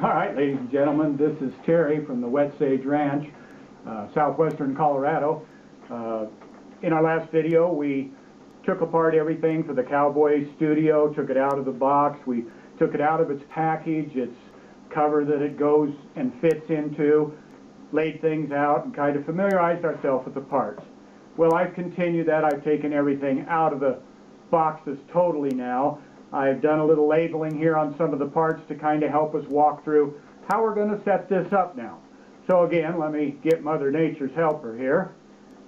All right, ladies and gentlemen, this is Terry from the Wet Sage Ranch, southwestern Colorado. In our last video, we took apart everything for the Cowboy studio, took it out of the box, we took it out of its package, its cover that it goes and fits into, laid things out, and kind of familiarized ourselves with the parts. Well, I've continued that. I've taken everything out of the boxes totally now. I've done a little labeling here on some of the parts to kind of help us walk through how we're going to set this up now. So again, let me get Mother Nature's helper here,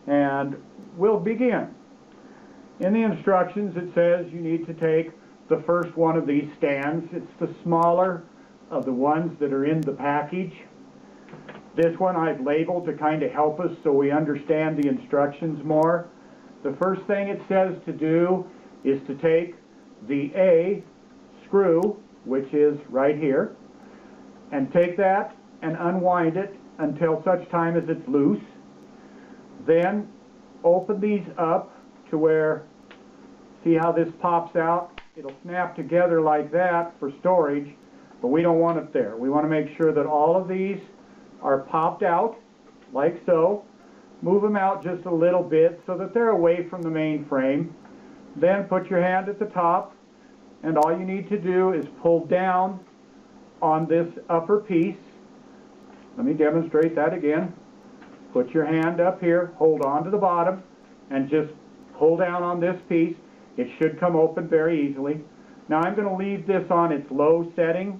and we'll begin. In the instructions it says you need to take the first one of these stands. It's the smaller of the ones that are in the package. This one I've labeled to kind of help us so we understand the instructions more. The first thing it says to do is to take the A screw, which is right here, and take that and unwind it until such time as it's loose. Then open these up to where, see how this pops out? It'll snap together like that for storage, but we don't want it there. We want to make sure that all of these are popped out like so. Move them out just a little bit so that they're away from the main frame. Then put your hand at the top, and all you need to do is pull down on this upper piece. Let me demonstrate that again. Put your hand up here, hold on to the bottom, and just pull down on this piece. It should come open very easily. Now I'm going to leave this on its low setting,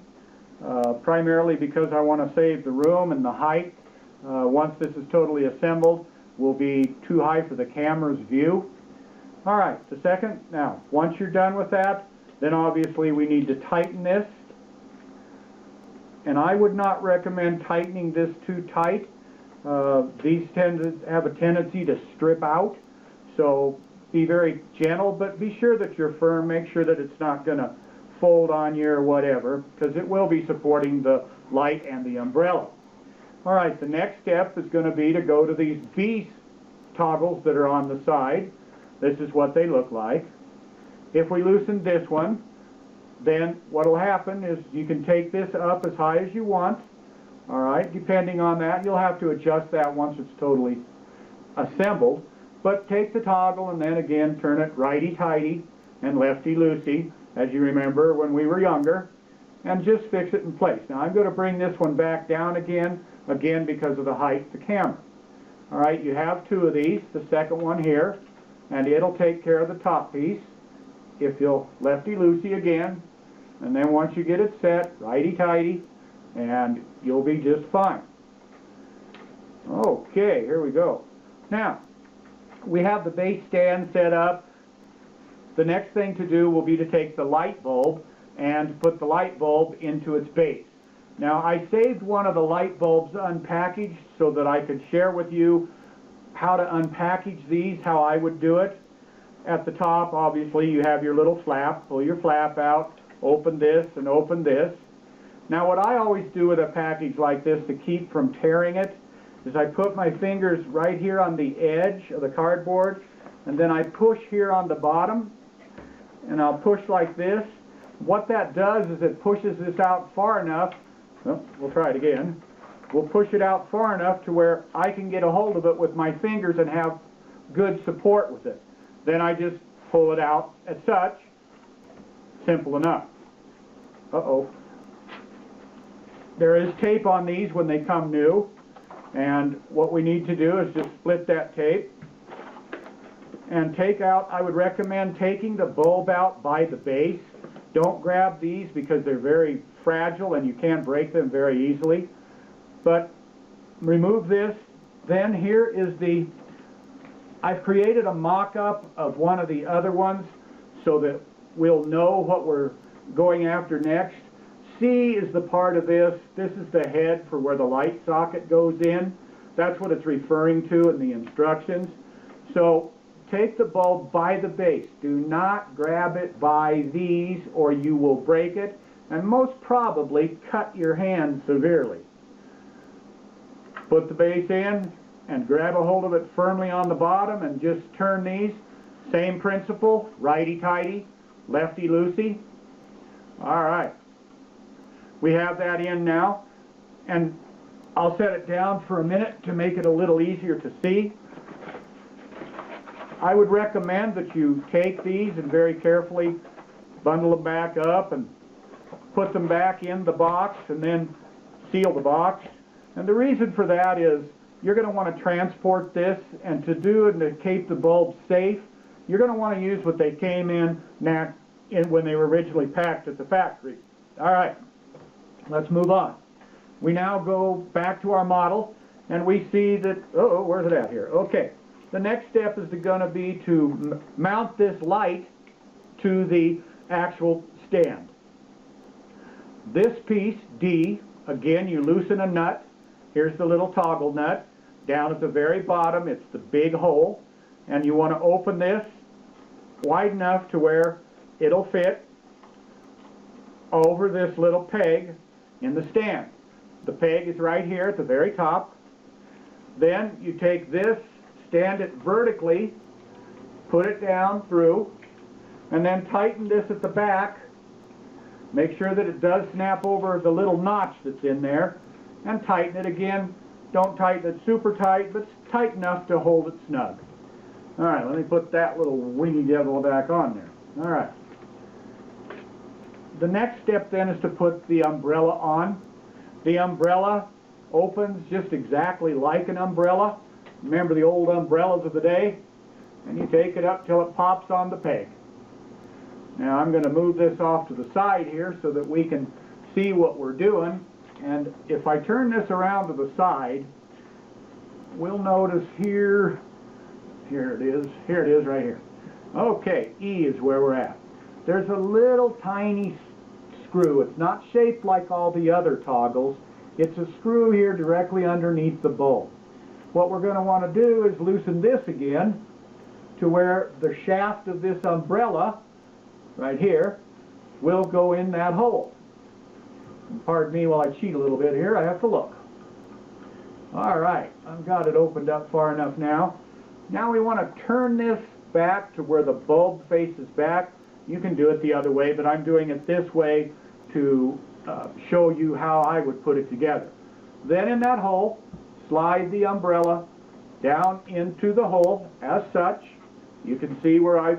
primarily because I want to save the room, and the height, once this is totally assembled, will be too high for the camera's view. Alright, the second, now once you're done with that, then obviously we need to tighten this. And I would not recommend tightening this too tight. These tend to have a tendency to strip out, so be very gentle, but be sure that you're firm. Make sure that it's not going to fold on you or whatever, because it will be supporting the light and the umbrella. Alright, the next step is going to be to go to these B toggles that are on the side. This is what they look like. If we loosen this one, then what will happen is you can take this up as high as you want. Alright, depending on that, you'll have to adjust that once it's totally assembled. But take the toggle and then again turn it righty-tighty and lefty-loosey, as you remember when we were younger, and just fix it in place. Now I'm going to bring this one back down again because of the height of the camera. Alright, you have two of these, the second one here, and it'll take care of the top piece. If you'll lefty-loosey again, and then once you get it set, righty-tighty, and you'll be just fine. Okay, here we go. Now, we have the base stand set up. The next thing to do will be to take the light bulb and put the light bulb into its base. Now, I saved one of the light bulbs unpackaged so that I could share with you how to unpackage these, how I would do it. At the top, obviously, you have your little flap. Pull your flap out, open this, and open this. Now, what I always do with a package like this to keep from tearing it is I put my fingers right here on the edge of the cardboard, and then I push here on the bottom, and I'll push like this. What that does is it pushes this out far enough. Well, we'll try it again. We'll push it out far enough to where I can get a hold of it with my fingers and have good support with it. Then I just pull it out as such. Simple enough. Uh-oh. There is tape on these when they come new, and what we need to do is just split that tape and take out, I would recommend taking the bulb out by the base. Don't grab these because they're very fragile and you can break them very easily. But remove this. Then here is the, I've created a mock-up of one of the other ones so that we'll know what we're going after next. C is the part of this. This is the head for where the light socket goes in. That's what it's referring to in the instructions. So take the bulb by the base. Do not grab it by these or you will break it and most probably cut your hand severely. Put the base in and grab a hold of it firmly on the bottom and just turn these. Same principle, righty-tighty, lefty-loosey. All right. We have that in now, and I'll set it down for a minute to make it a little easier to see. I would recommend that you take these and very carefully bundle them back up and put them back in the box and then seal the box. And the reason for that is you're going to want to transport this, and to do it and to keep the bulbs safe, you're going to want to use what they came in when they were originally packed at the factory. All right, let's move on. We now go back to our model, and we see that, where's it at here? Okay, the next step is going to be to mount this light to the actual stand. This piece, D, again, you loosen a nut. Here's the little toggle nut. Down at the very bottom, it's the big hole, and you want to open this wide enough to where it'll fit over this little peg in the stand. The peg is right here at the very top. Then you take this, stand it vertically, put it down through, and then tighten this at the back. Make sure that it does snap over the little notch that's in there, and tighten it again. Don't tighten it super tight, but tight enough to hold it snug. All right, let me put that little wingy devil back on there. All right. The next step then is to put the umbrella on. The umbrella opens just exactly like an umbrella. Remember the old umbrellas of the day? And you take it up till it pops on the peg. Now I'm going to move this off to the side here so that we can see what we're doing. And if I turn this around to the side, we'll notice here it is right here. Okay, E is where we're at. There's a little tiny screw. It's not shaped like all the other toggles. It's a screw here directly underneath the bulb. What we're going to want to do is loosen this again to where the shaft of this umbrella right here will go in that hole. And pardon me while I cheat a little bit here, I have to look. All right, I've got it opened up far enough now. Now we want to turn this back to where the bulb faces back. You can do it the other way, but I'm doing it this way to show you how I would put it together. Then in that hole, slide the umbrella down into the hole as such. You can see where I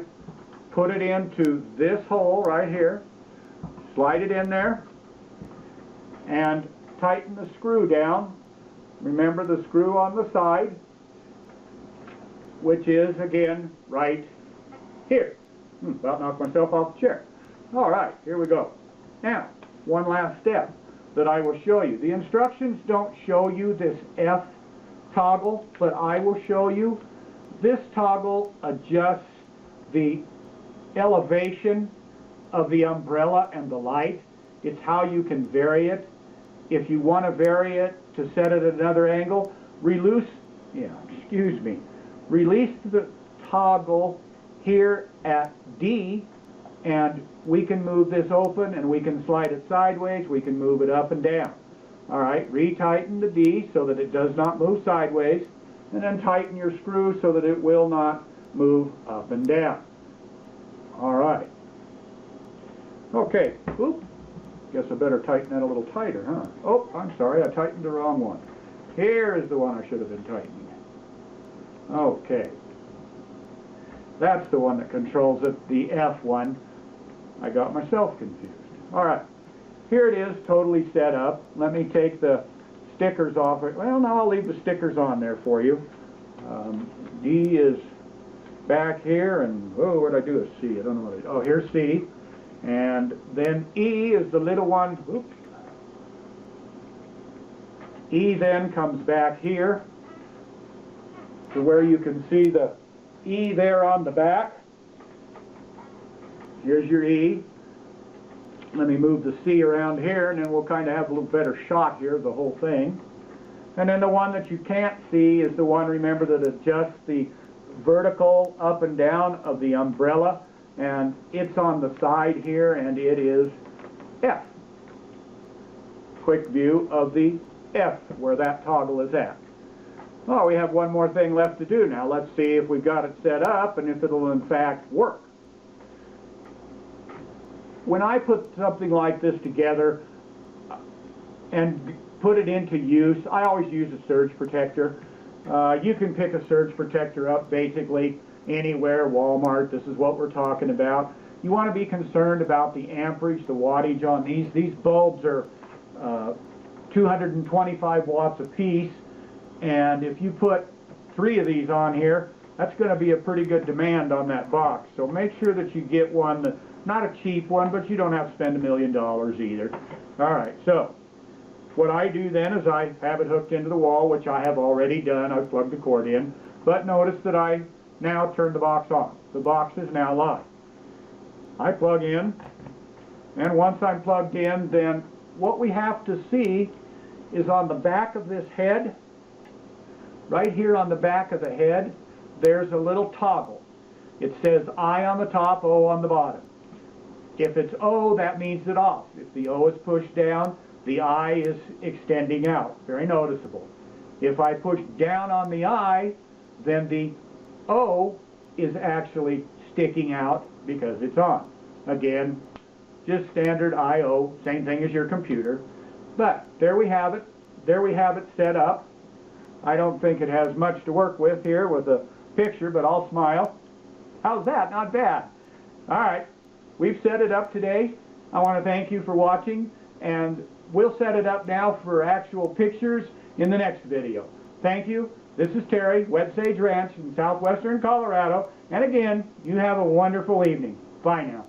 put it into this hole right here. Slide it in there and tighten the screw down. Remember the screw on the side, which is again right here. About knocked myself off the chair. All right, here we go. Now, one last step that I will show you. The instructions don't show you this F toggle, but I will show you. This toggle adjusts the elevation of the umbrella and the light. It's how you can vary it. If you want to vary it to set it at another angle, release the toggle here at D, and we can move this open and we can slide it sideways, we can move it up and down. All right, retighten the D so that it does not move sideways, and then tighten your screw so that it will not move up and down. All right. Okay, oop. Guess I better tighten that a little tighter, huh? Oh, I'm sorry, I tightened the wrong one. Here is the one I should have been tightening. Okay. That's the one that controls it, the F one. I got myself confused. All right. Here it is, totally set up. Let me take the stickers off it. Well, no, I'll leave the stickers on there for you. D is back here, and what did I do with C? I don't know what I did. Oh, here's C. And then E is the little one. Oops. E then comes back here to where you can see the E there on the back. Here's your E. Let me move the C around here, and then we'll kind of have a little better shot here of the whole thing. And then the one that you can't see is the one, remember, that adjusts the vertical up and down of the umbrella. And it's on the side here, and it is F. Quick view of the F, where that toggle is at. Oh, we have one more thing left to do now. Let's see if we've got it set up and if it'll in fact work. When I put something like this together, and put it into use, I always use a surge protector. You can pick a surge protector up basically anywhere, Walmart, this is what we're talking about. You want to be concerned about the amperage, the wattage on these. These bulbs are 225 watts a piece, and if you put 3 of these on here, that's going to be a pretty good demand on that box. So make sure that you get one, not a cheap one, but you don't have to spend $1 million either. Alright, so what I do then is I have it hooked into the wall, which I have already done. I've plugged the cord in, but notice that I now turn the box on. The box is now live. I plug in, and once I'm plugged in, then what we have to see is on the back of this head, right here on the back of the head, there's a little toggle. It says I on the top, O on the bottom. If it's O, that means it off. If the O is pushed down, the I is extending out. Very noticeable. If I push down on the I, then the O is actually sticking out because it's on. Again, just standard I/O, same thing as your computer. But there we have it. There we have it set up. I don't think it has much to work with here with a picture, but I'll smile. How's that? Not bad. All right, we've set it up today. I want to thank you for watching, and we'll set it up now for actual pictures in the next video. Thank you. This is Terry, Wet Sage Ranch in southwestern Colorado. And again, you have a wonderful evening. Bye now.